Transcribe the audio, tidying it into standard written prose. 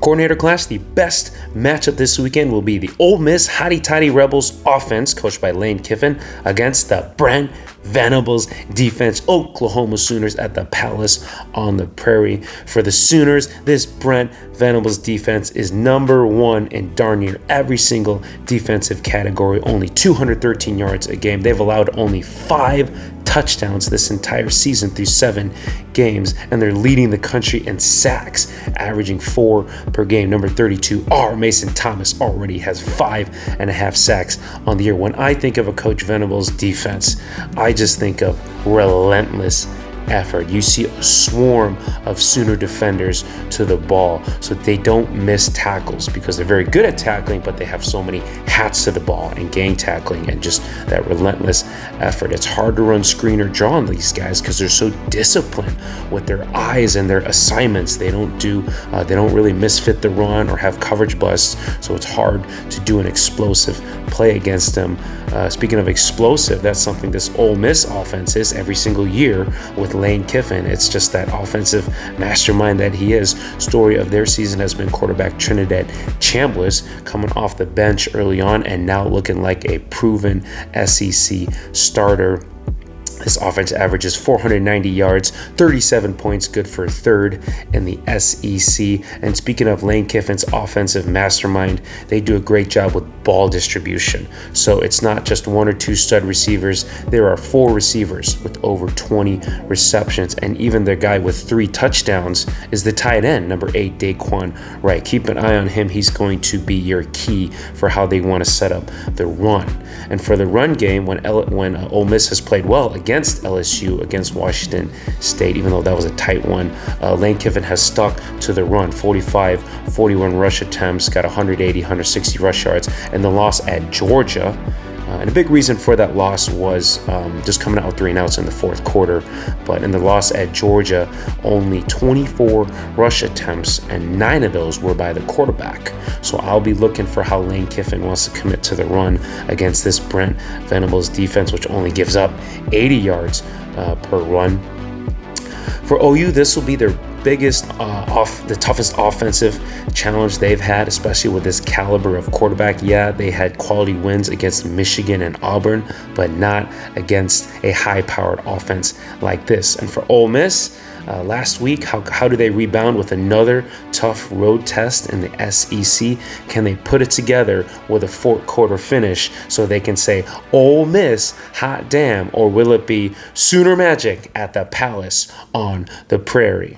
Coordinator Clash, the best matchup this weekend will be the Ole Miss Hotty Toddy Rebels offense, coached by Lane Kiffin, against the Brent Venables defense, Oklahoma Sooners at the Palace on the Prairie. For the Sooners, this Brent Venables defense is number one in darn near every single defensive category, only 213 yards a game. They've allowed only 5 touchdowns this entire season through 7 games, and they're leading the country in sacks, averaging 4 per game. Number 32, Mason Thomas, already has 5.5 sacks on the year. When I think of a Coach Venables defense, I just think of relentless effort. You see a swarm of Sooner defenders to the ball so they don't miss tackles, because they're very good at tackling, but they have so many hats to the ball and gang tackling and just that relentless effort. It's hard to run screen or draw on these guys because they're so disciplined with their eyes and their assignments. They don't really misfit the run or have coverage busts, so it's hard to do an explosive play against them. Speaking of explosive, that's something this Ole Miss offense is every single year with Lane Kiffin. It's just that offensive mastermind that he is. Story of their season has been quarterback Trinidad Chambliss, coming off the bench early on and now looking like a proven SEC starter. This offense averages 490 yards, 37 points, good for third in the SEC. And speaking of Lane Kiffin's offensive mastermind, they do a great job with ball distribution. So it's not just 1 or 2 stud receivers. There are 4 receivers with over 20 receptions. And even their guy with 3 touchdowns is the tight end, number 8, Daquan Wright. Keep an eye on him. He's going to be your key for how they want to set up the run. And for the run game, when Ole Miss has played well against LSU, against Washington State, even though that was a tight one, Lane Kiffin has stuck to the run. 41 rush attempts, got 160 rush yards. And the loss at Georgia, and a big reason for that loss was just coming out with 3 and outs in the fourth quarter. But in the loss at Georgia, only 24 rush attempts, and 9 of those were by the quarterback. So I'll be looking for how Lane Kiffin wants to commit to the run against this Brent Venables defense, which only gives up 80 yards per run. For OU, this will be their biggest, the toughest offensive challenge they've had, especially with this caliber of quarterback. Yeah, they had quality wins against Michigan and Auburn, but not against a high-powered offense like this. And for Ole Miss, last week, how do they rebound with another tough road test in the SEC? Can they put it together with a fourth quarter finish so they can say, Ole Miss, hot damn, or will it be Sooner Magic at the Palace on the Prairie?